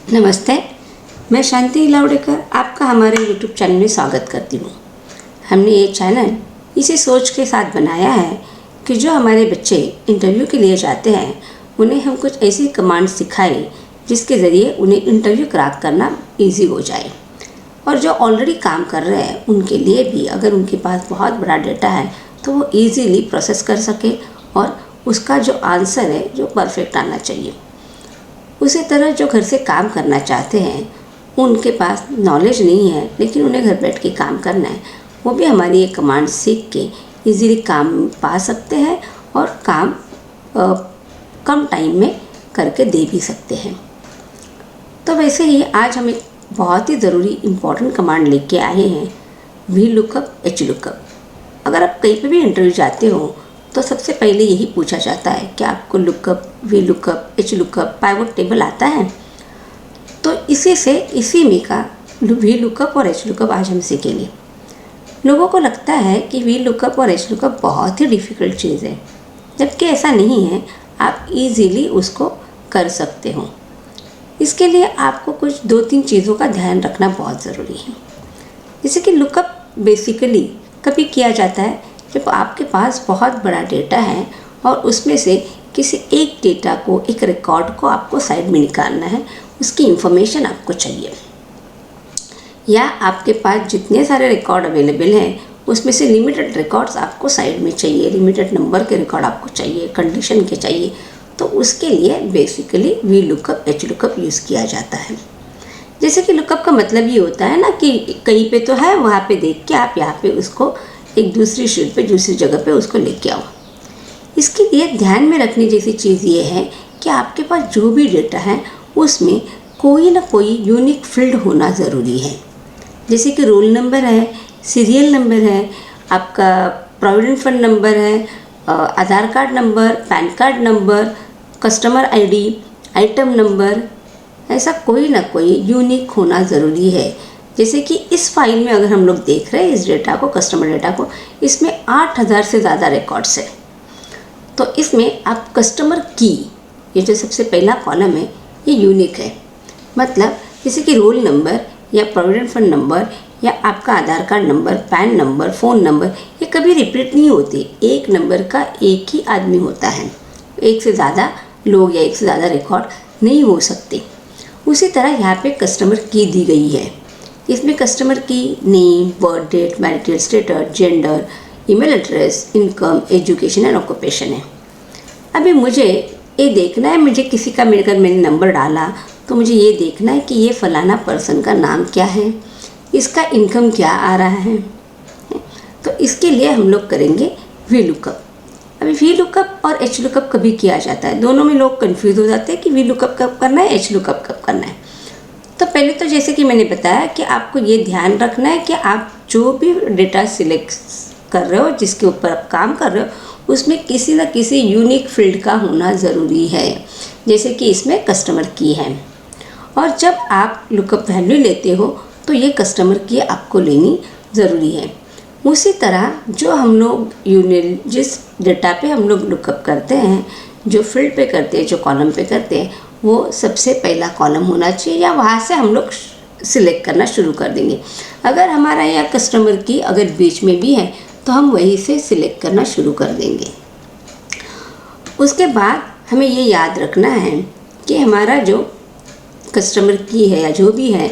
नमस्ते, मैं शांति लावड़ेकर आपका हमारे YouTube चैनल में स्वागत करती हूँ। हमने ये चैनल इसी सोच के साथ बनाया है कि जो हमारे बच्चे इंटरव्यू के लिए जाते हैं उन्हें हम कुछ ऐसी कमांड सिखाएं जिसके ज़रिए उन्हें इंटरव्यू क्रैक करना इजी हो जाए। और जो ऑलरेडी काम कर रहे हैं उनके लिए भी अगर उनके पास बहुत बड़ा डेटा है तो वो ईज़िली प्रोसेस कर सके और उसका जो आंसर है जो परफेक्ट आना चाहिए। उसी तरह जो घर से काम करना चाहते हैं उनके पास नॉलेज नहीं है लेकिन उन्हें घर बैठ के काम करना है, वो भी हमारी ये कमांड सीख के इजीली काम पा सकते हैं और काम कम टाइम में करके दे भी सकते हैं। तो वैसे ही आज हम एक बहुत ही ज़रूरी इम्पॉर्टेंट कमांड लेके आए हैं, वी लुकअप एच लुकअप। अगर आप कहीं पे भी इंटरव्यू जाते हो तो सबसे पहले यही पूछा जाता है कि आपको lookup, V lookup, H lookup, pivot table आता है। तो इसी में का वी लुकअप और एच लुकअप आज हम सीखेंगे। लोगों को लगता है कि वी लुकअप और एच लुकअप बहुत ही डिफ़िकल्ट चीज़ है, जबकि ऐसा नहीं है। आप इजीली उसको कर सकते हो। इसके लिए आपको कुछ 2-3 चीज़ों का ध्यान रखना बहुत ज़रूरी है। जैसे कि लुकअप बेसिकली कभी किया जाता है जब आपके पास बहुत बड़ा डेटा है और उसमें से किसी एक डेटा को, एक रिकॉर्ड को आपको साइड में निकालना है, उसकी इंफॉर्मेशन आपको चाहिए। या आपके पास जितने सारे रिकॉर्ड अवेलेबल हैं उसमें से लिमिटेड रिकॉर्ड्स आपको साइड में चाहिए, लिमिटेड नंबर के रिकॉर्ड आपको चाहिए, कंडीशन के चाहिए। तो उसके लिए basically V lookup, H lookup use किया जाता है। जैसे कि लुकअप का मतलब ये होता है ना कि कहीं पे तो है, वहाँ पे देख के आप यहाँ पे उसको एक दूसरी शीट पे, दूसरी जगह पे उसको लेके आओ। इसके लिए ध्यान में रखने जैसी चीज़ ये है कि आपके पास जो भी डेटा है उसमें कोई ना कोई यूनिक फील्ड होना ज़रूरी है। जैसे कि रोल नंबर है, सीरियल नंबर है, आपका प्रोविडेंट फंड नंबर है, Aadhaar card number, PAN card number, customer ID, item number, ऐसा कोई ना कोई यूनिक होना ज़रूरी है। जैसे कि इस फाइल में अगर हम लोग देख रहे हैं इस डेटा को, कस्टमर डेटा को, इसमें 8000 से ज़्यादा रिकॉर्ड्स है। तो इसमें आप कस्टमर की, ये जो सबसे पहला कॉलम है, ये यूनिक है। मतलब जैसे कि रोल नंबर या प्रोविडेंट फंड नंबर या आपका Aadhaar card number, PAN number, phone number, ये कभी रिपीट नहीं होते। एक नंबर का एक ही आदमी होता है, एक से ज़्यादा लोग या एक से ज़्यादा रिकॉर्ड नहीं हो सकते। उसी तरह यहाँ पे कस्टमर की दी गई है। इसमें कस्टमर की name, birth date, marital status, gender, email address, income, education and occupation है। अभी मुझे ये देखना है, मुझे किसी का अगर मैंने नंबर डाला तो मुझे ये देखना है कि ये फ़लाना पर्सन का नाम क्या है, इसका इनकम क्या आ रहा है। तो इसके लिए हम लोग करेंगे वी लुकअप। अभी वी लुकअप और एच लुकअप कभी किया जाता है, दोनों में लोग कन्फ्यूज़ हो जाते हैं कि वी लुकअप कब करना है, एच लुकअप कब करना है। तो पहले तो जैसे कि मैंने बताया कि आपको ये ध्यान रखना है कि आप जो भी डेटा सिलेक्ट कर रहे हो, जिसके ऊपर आप काम कर रहे हो, उसमें किसी न किसी यूनिक फील्ड का होना ज़रूरी है। जैसे कि इसमें कस्टमर की है, और जब आप लुकअप वैल्यू लेते हो तो ये कस्टमर की आपको लेनी ज़रूरी है। उसी तरह जो हम लोग जिस डेटा पे हम लोग लुकअप करते हैं, जो फील्ड पे करते हैं, जो कॉलम पे करते हैं, वो सबसे पहला कॉलम होना चाहिए या वहाँ से हम लोग सिलेक्ट करना शुरू कर देंगे। अगर हमारा यहाँ कस्टमर की अगर बीच में भी है तो हम वहीं से सिलेक्ट करना शुरू कर देंगे। उसके बाद हमें ये याद रखना है कि हमारा जो कस्टमर की है या जो भी है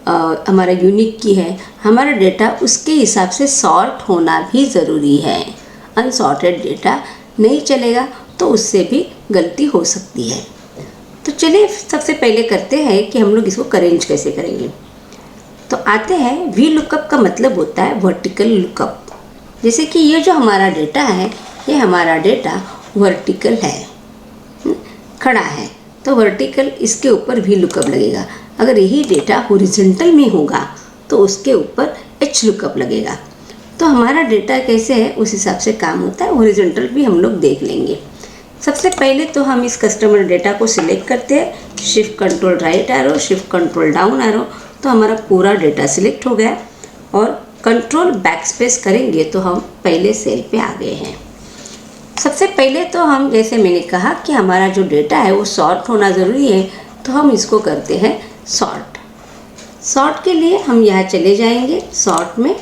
हमारा यूनिक की है, हमारा डेटा उसके हिसाब से सॉर्ट होना भी ज़रूरी है। अनसॉर्टेड डेटा नहीं चलेगा तो उससे भी गलती हो सकती है। तो चलिए सबसे पहले करते हैं कि हम लोग इसको अरेंज कैसे करेंगे। तो आते हैं, वी लुकअप का मतलब होता है वर्टिकल लुकअप। जैसे कि ये जो हमारा डेटा है, ये हमारा डेटा वर्टिकल है, खड़ा है, तो वर्टिकल इसके ऊपर वी लुकअप लगेगा। अगर यही डेटा हॉरिजॉन्टल में होगा तो उसके ऊपर एच लुकअप लगेगा। तो हमारा डेटा कैसे है उस हिसाब से काम होता है। हॉरिजॉन्टल भी हम लोग देख लेंगे। सबसे पहले तो हम इस कस्टमर डेटा को सिलेक्ट करते हैं, shift control right arrow, shift control down arrow, तो हमारा पूरा डेटा सिलेक्ट हो गया। और कंट्रोल बैक स्पेस करेंगे तो हम पहले सेल पे आ गए हैं। सबसे पहले तो हम, जैसे मैंने कहा कि हमारा जो डेटा है वो सॉर्ट होना ज़रूरी है, तो हम इसको करते हैं सॉर्ट। सॉर्ट के लिए हम यहाँ चले जाएंगे सॉर्ट में,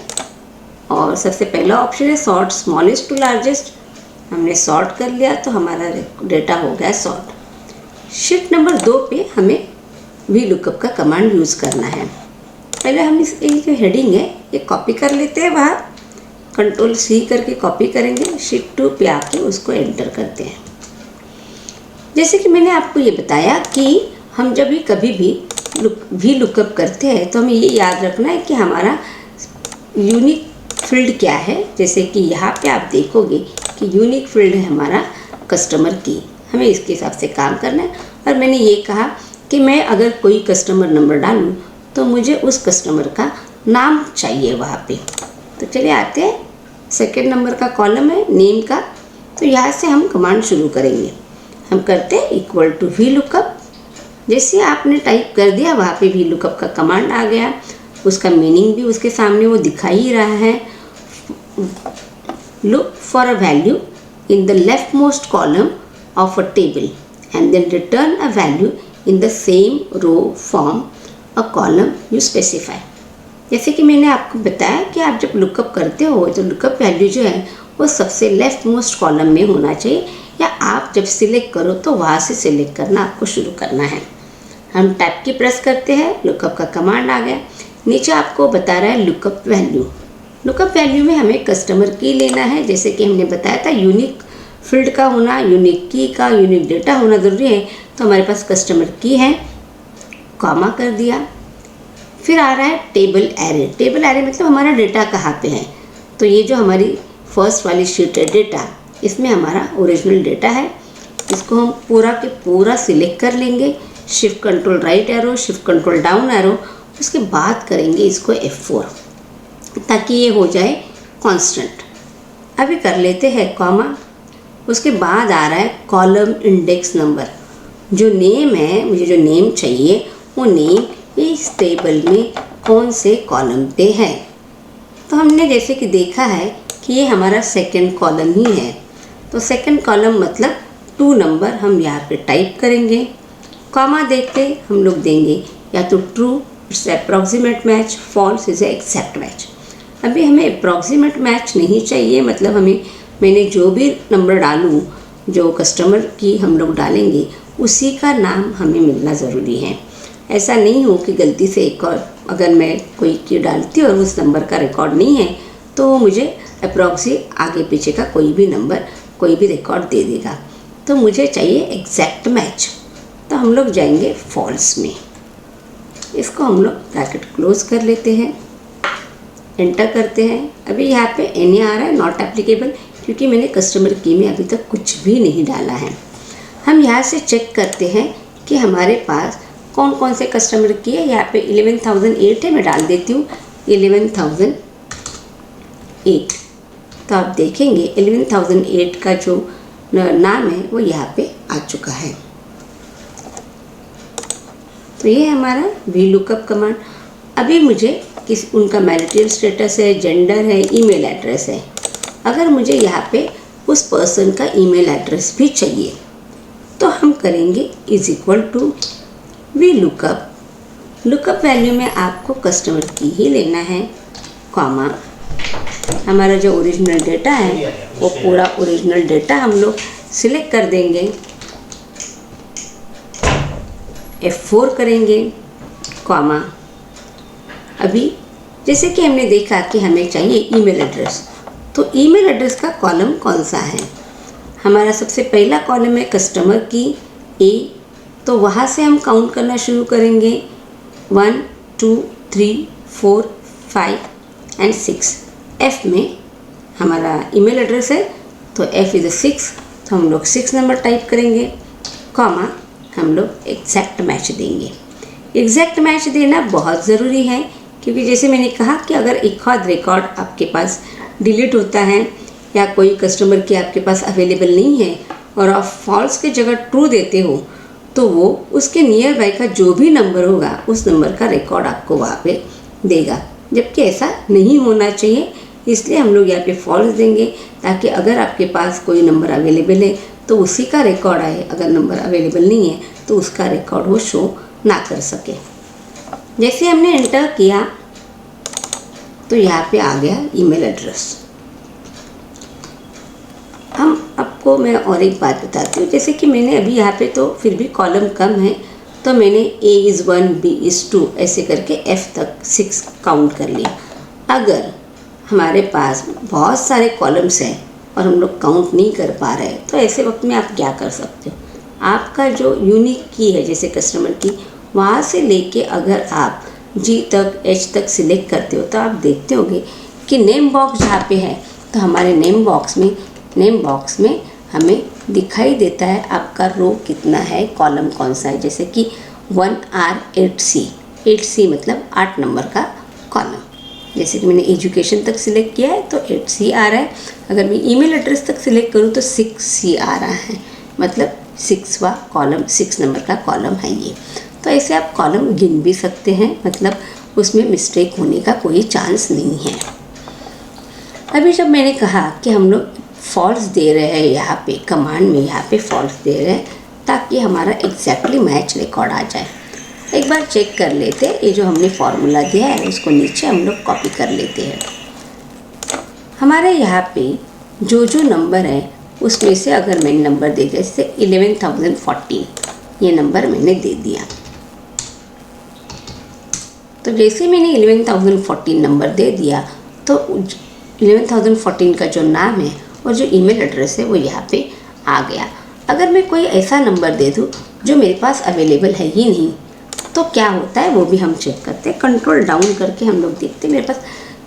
और सबसे पहला ऑप्शन है सॉर्ट स्मॉलेस्ट टू लार्जेस्ट। हमने सॉर्ट कर लिया तो हमारा डेटा हो गया सॉर्ट। शीट नंबर 2 पे हमें वी लुकअप का कमांड यूज़ करना है। पहले हम इस जो हेडिंग है ये कॉपी कर लेते हैं, बाहर कंट्रोल C करके कॉपी करेंगे। शीट 2 पे आके उसको एंटर करते हैं। जैसे कि मैंने आपको ये बताया कि हम जब भी कभी भी वी लुकअप करते हैं तो हमें ये याद रखना है कि हमारा यूनिक फील्ड क्या है। जैसे कि यहाँ पे आप देखोगे कि यूनिक फील्ड है हमारा कस्टमर की, हमें इसके हिसाब से काम करना है। और मैंने ये कहा कि मैं अगर कोई कस्टमर नंबर डालूँ तो मुझे उस कस्टमर का नाम चाहिए वहाँ पे। तो चलिए आते हैं, सेकेंड नंबर का कॉलम है नेम का, तो यहाँ से हम कमांड शुरू करेंगे। हम करते हैं इक्वल टू वी लुकअप। जैसे आपने टाइप कर दिया वहाँ पे वी लुकअप का कमांड आ गया, उसका मीनिंग भी उसके सामने वो दिखाई ही रहा है। Look for a value in the left most column of a table and then return a value in the same row form a column you specify. जैसे कि मैंने आपको बताया कि आप जब लुकअप करते हो तो लुकअप वैल्यू जो है वो सबसे लेफ्ट मोस्ट कॉलम में होना चाहिए, या आप जब सिलेक्ट करो तो वहाँ से सिलेक्ट करना आपको शुरू करना है। हम टैब की प्रेस करते हैं, लुकअप का कमांड आ गया। नीचे आपको बता रहा है लुकअप वैल्यू। लुकअप वैल्यू में हमें कस्टमर की लेना है। जैसे कि हमने बताया था यूनिक फील्ड का होना, यूनिक की का, यूनिक डेटा होना ज़रूरी है। तो हमारे पास कस्टमर की है, कॉमा कर दिया। फिर आ रहा है टेबल एरे। टेबल एरे मतलब हमारा डेटा कहाँ पे है। तो ये जो हमारी फर्स्ट वाली शीट है डेटा, इसमें हमारा ओरिजिनल डेटा है। इसको हम पूरा के पूरा सिलेक्ट कर लेंगे, shift control right arrow, shift control down arrow. उसके बाद करेंगे इसको F4 ताकि ये हो जाए कांस्टेंट। अभी कर लेते हैं कॉमा। उसके बाद आ रहा है कॉलम इंडेक्स नंबर। जो नेम है, मुझे जो नेम चाहिए वो नेम इस टेबल में कौन से कॉलम पे है। तो हमने जैसे कि देखा है कि ये हमारा सेकंड कॉलम ही है। तो सेकंड कॉलम मतलब 2 नंबर हम यहाँ पे टाइप करेंगे। कॉमा देखते हम लोग देंगे या तो true it's approximate match, false is exact match. अभी हमें अप्रॉक्सीमेट मैच नहीं चाहिए, मतलब मैंने जो भी नंबर डालूँ, जो कस्टमर की हम लोग डालेंगे उसी का नाम हमें मिलना ज़रूरी है। ऐसा नहीं हो कि गलती से एक और अगर मैं कोई की डालती और उस नंबर का रिकॉर्ड नहीं है तो मुझे अप्रॉक्सी आगे पीछे का कोई भी नंबर, कोई भी रिकॉर्ड दे देगा। तो मुझे चाहिए एग्जैक्ट मैच। तो हम लोग जाएंगे फॉल्स में। इसको हम लोग ब्रैकेट क्लोज कर लेते हैं, एंटर करते हैं। अभी यहाँ पे NA आ रहा है, नॉट एप्लीकेबल, क्योंकि मैंने कस्टमर की में अभी तक कुछ भी नहीं डाला है। हम यहाँ से चेक करते हैं कि हमारे पास कौन कौन से कस्टमर की है। यहाँ पे 11,008 है, मैं डाल देती हूँ 11,008। तो आप देखेंगे 11,008 का जो नाम है वो यहाँ पे आ चुका है। तो ये हमारा वी लुकअप कमांड। अभी मुझे उनका मैरिटल स्टेटस है, जेंडर है, ईमेल एड्रेस है। अगर मुझे यहाँ पे उस पर्सन का ईमेल एड्रेस भी चाहिए तो हम करेंगे is equal to V lookup. Lookup value में आपको कस्टमर की ही लेना है, कॉमा हमारा जो ओरिजिनल डेटा है वो पूरा ओरिजिनल डेटा हम लोग सिलेक्ट कर देंगे, F4 करेंगे, कॉमा। अभी जैसे कि हमने देखा कि हमें चाहिए ईमेल एड्रेस, तो ईमेल एड्रेस का कॉलम कौन सा है। हमारा सबसे पहला कॉलम है कस्टमर की A, तो वहाँ से हम काउंट करना शुरू करेंगे 1 2 3 4 5 एंड 6। F में हमारा ईमेल एड्रेस है तो F इज़ 6, तो हम लोग 6 नंबर टाइप करेंगे, कॉमा हम लोग एग्जैक्ट मैच देंगे। एग्जैक्ट मैच देना बहुत ज़रूरी है, क्योंकि जैसे मैंने कहा कि अगर एक आध रिकॉर्ड आपके पास डिलीट होता है या कोई कस्टमर की आपके पास अवेलेबल नहीं है और आप फॉल्स की जगह ट्रू देते हो तो वो उसके नियर बाय का जो भी नंबर होगा उस नंबर का रिकॉर्ड आपको वहाँ पे देगा, जबकि ऐसा नहीं होना चाहिए। इसलिए हम लोग यहाँ पे फॉल्स देंगे ताकि अगर आपके पास कोई नंबर अवेलेबल है तो उसी का रिकॉर्ड आए, अगर नंबर अवेलेबल नहीं है तो उसका रिकॉर्ड वो शो ना कर सके। जैसे हमने एंटर किया तो यहाँ पे आ गया ईमेल एड्रेस। हम आपको मैं और एक बात बताती हूँ, जैसे कि मैंने अभी यहाँ पे तो फिर भी कॉलम कम है, तो मैंने A is 1, B is 2 ऐसे करके F तक 6 काउंट कर लिया। अगर हमारे पास बहुत सारे कॉलम्स हैं और हम लोग काउंट नहीं कर पा रहे हैं, तो ऐसे वक्त में आप क्या कर सकते हो, आपका जो यूनिक की है जैसे कस्टमर की, वहाँ से लेके अगर आप G तक H तक सिलेक्ट करते हो तो आप देखते होंगे कि नेम बॉक्स जहाँ पे है, तो हमारे नेम बॉक्स में हमें दिखाई देता है आपका रो कितना है, कॉलम कौन सा है। जैसे कि 1R8C, 8C मतलब 8 नंबर का कॉलम। जैसे कि मैंने एजुकेशन तक सिलेक्ट किया है तो 8C आ रहा है। अगर मैं ईमेल एड्रेस तक सिलेक्ट करूँ तो 6C आ रहा है, मतलब 6वां कॉलम, 6 नंबर का कॉलम है ये। तो ऐसे आप कॉलम गिन भी सकते हैं, मतलब उसमें मिस्टेक होने का कोई चांस नहीं है। अभी जब मैंने कहा कि हम लोग फॉल्स दे रहे हैं, यहाँ पे कमांड में यहाँ पे फॉल्स दे रहे हैं ताकि हमारा एग्जैक्टली मैच रिकॉर्ड आ जाए। एक बार चेक कर लेते हैं, ये जो हमने फॉर्मूला दिया है उसको नीचे हम लोग कॉपी कर लेते हैं। हमारे यहाँ पे जो जो नंबर है उसमें से अगर मैंने नंबर दे दिया, जैसे 11,014 ये नंबर मैंने दे दिया, तो जैसे मैंने 11,014 नंबर दे दिया तो 11,014 का जो नाम है और जो ईमेल एड्रेस है वो यहाँ पे आ गया। अगर मैं कोई ऐसा नंबर दे दूँ जो मेरे पास अवेलेबल है ही नहीं, तो क्या होता है वो भी हम चेक करते हैं। कंट्रोल डाउन करके हम लोग देखते हैं, मेरे पास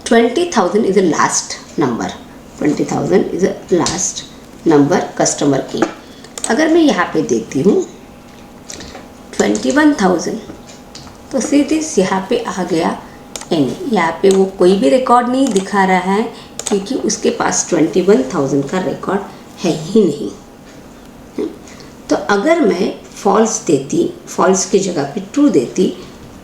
20,000 is a last number, 20,000 is a last number customer की। अगर मैं यहाँ पे देती हूँ 21,000 तो सीधे यहाँ पे आ गया एनी। यहाँ पे वो कोई भी रिकॉर्ड नहीं दिखा रहा है क्योंकि उसके पास 21,000 का रिकॉर्ड है ही नहीं। तो अगर मैं फॉल्स देती, फॉल्स की जगह पे ट्रू देती,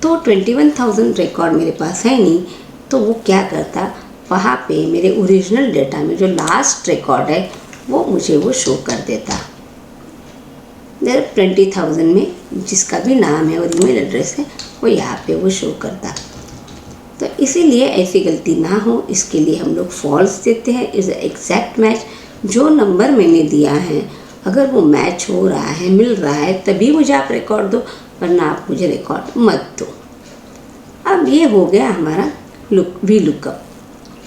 तो 21,000 रिकॉर्ड मेरे पास है नहीं, तो वो क्या करता, वहाँ पे मेरे ओरिजिनल डेटा में जो लास्ट रिकॉर्ड है वो मुझे वो शो कर देता। 20,000 में जिसका भी नाम है और ईमेल एड्रेस है वो यहाँ पे वो शो करता। तो इसीलिए ऐसी गलती ना हो, इसके लिए हम लोग फॉल्स देते हैं। इज़ एग्जैक्ट मैच, जो नंबर मैंने दिया है अगर वो मैच हो रहा है, मिल रहा है, तभी मुझे आप रिकॉर्ड दो, वरना आप मुझे रिकॉर्ड मत दो। अब ये हो गया हमारा वी लुकअप।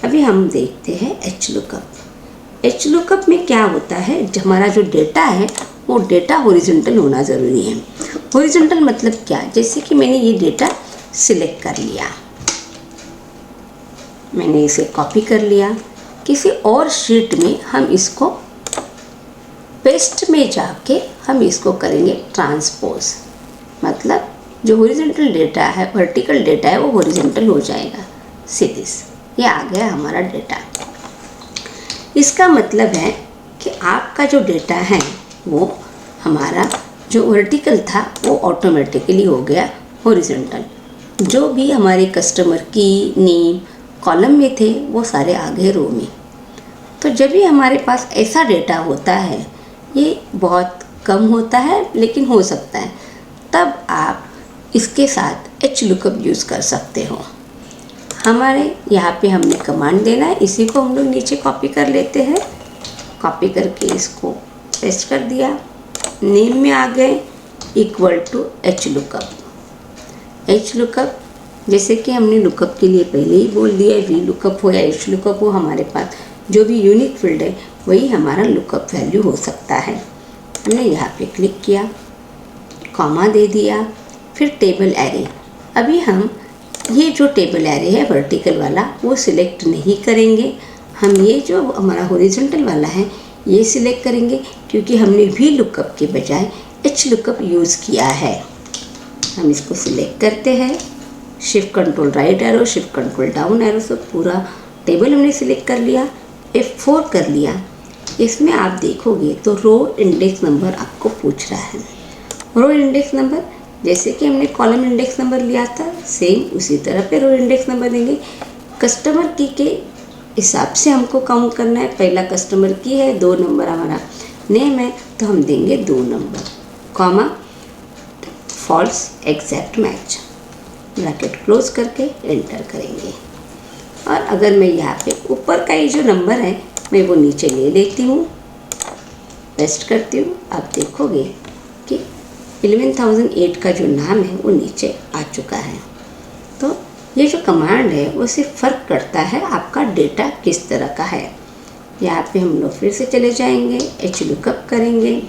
अभी हम देखते हैं एच लुकअप। एच लुकअप में क्या होता है, हमारा जो डेटा है वो डेटा हॉरिजॉन्टल होना ज़रूरी है। हॉरिजॉन्टल मतलब क्या, जैसे कि मैंने ये डेटा सिलेक्ट कर लिया, मैंने इसे कॉपी कर लिया, किसी और शीट में हम इसको पेस्ट में जाके हम इसको करेंगे ट्रांसपोज, मतलब जो हॉरिजॉन्टल डेटा है, वर्टिकल डेटा है वो हॉरिजॉन्टल हो जाएगा सीधे। ये आ गया हमारा डेटा। इसका मतलब है कि आपका जो डेटा है वो हमारा जो वर्टिकल था वो ऑटोमेटिकली हो गया हॉरिजॉन्टल। जो भी हमारे कस्टमर की नेम कॉलम में थे वो सारे आ गए रो में। तो जब भी हमारे पास ऐसा डेटा होता है, ये बहुत कम होता है लेकिन हो सकता है, तब आप इसके साथ एच लुकअप यूज़ कर सकते हो। हमारे यहाँ पे हमने कमांड देना है, इसी को हम लोग नीचे कॉपी कर लेते हैं। कॉपी करके इसको पेस्ट कर दिया, नेम में आ गए equal to H lookup. H lookup जैसे कि हमने लुकअप के लिए पहले ही बोल दिया, वी लुकअप हो या एच लुकअप हो, हमारे पास जो भी यूनिक फील्ड है वही हमारा लुकअप वैल्यू हो सकता है। हमने यहाँ पे क्लिक किया, कॉमा दे दिया, फिर टेबल एरे। अभी हम ये जो टेबल एरे है वर्टिकल वाला वो सिलेक्ट नहीं करेंगे, हम ये जो हमारा हॉरिजॉन्टल वाला है ये सिलेक्ट करेंगे, क्योंकि हमने वी लुकअप के बजाय एच लुकअप यूज़ किया है। हम इसको सिलेक्ट करते हैं, shift control right arrow, shift control down arrow से पूरा टेबल हमने सिलेक्ट कर लिया, F4 कर लिया। इसमें आप देखोगे तो रो इंडेक्स नंबर आपको पूछ रहा है। रो इंडेक्स नंबर जैसे कि हमने कॉलम इंडेक्स नंबर लिया था, सेम उसी तरह पे रो इंडेक्स नंबर देंगे। कस्टमर की के हिसाब से हमको काउंट करना है, पहला कस्टमर की है, 2 नंबर हमारा नेम है तो हम देंगे 2 number, comma false exact match. Bracket close करके एंटर करेंगे। और अगर मैं यहाँ पे ऊपर का ये जो नंबर है मैं वो नीचे ले लेती हूँ, पेस्ट करती हूँ। आप देखोगे कि 11,008 का जो नाम है वो नीचे आ चुका है। तो ये जो कमांड है वो सिर्फ फ़र्क करता है आपका डेटा किस तरह का है। यहाँ पे हम लोग फिर से चले जाएंगे, एच लुकअप करेंगे।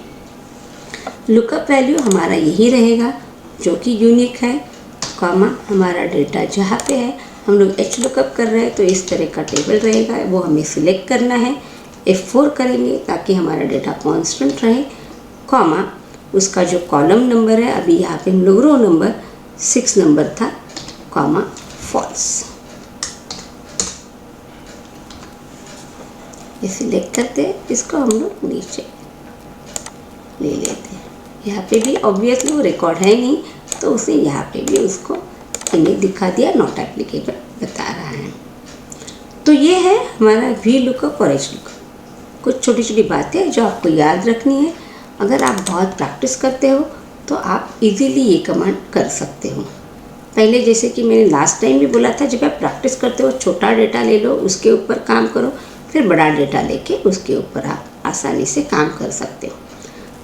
लुकअप वैल्यू हमारा यही रहेगा जो कि यूनिक है, कॉमा हमारा डेटा जहाँ पे है हम लोग एच लुकअप कर रहे हैं तो इस तरह का टेबल रहेगा, वो हमें सिलेक्ट करना है। F4 करेंगे ताकि हमारा डेटा कांस्टेंट रहे, कॉमा उसका जो कॉलम नंबर है, अभी यहाँ पे हम लोग रो नंबर 6 नंबर था, कॉमा फॉल्स। ये सिलेक्ट करते हैं, इसको हम लोग नीचे ले लेते हैं। यहाँ पे भी ऑब्वियसली वो रिकॉर्ड है नहीं तो उसने यहाँ पे भी उसको इन्हें दिखा दिया, नॉट एप्लीकेबल बता रहा है। तो ये है हमारा वी लुकअप और एच लुकअप। कुछ छोटी छोटी बातें जो आपको याद रखनी है। अगर आप बहुत प्रैक्टिस करते हो तो आप इजीली ये कमांड कर सकते हो। पहले जैसे कि मैंने लास्ट टाइम भी बोला था, जब आप प्रैक्टिस करते हो छोटा डेटा ले लो, उसके ऊपर काम करो, फिर बड़ा डेटा लेके उसके ऊपर आप आसानी से काम कर सकते हो।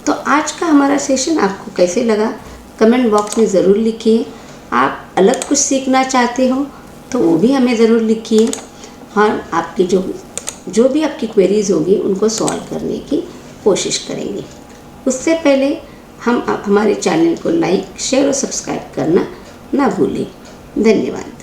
तो आज का हमारा सेशन आपको कैसे लगा कमेंट बॉक्स में ज़रूर लिखिए। आप अलग कुछ सीखना चाहते हो तो वो भी हमें ज़रूर लिखिए, और आपकी जो भी आपकी क्वेरीज़ होगी उनको सॉल्व करने की कोशिश करेंगे। उससे पहले हमारे चैनल को लाइक, शेयर और सब्सक्राइब करना ना भूलें। धन्यवाद।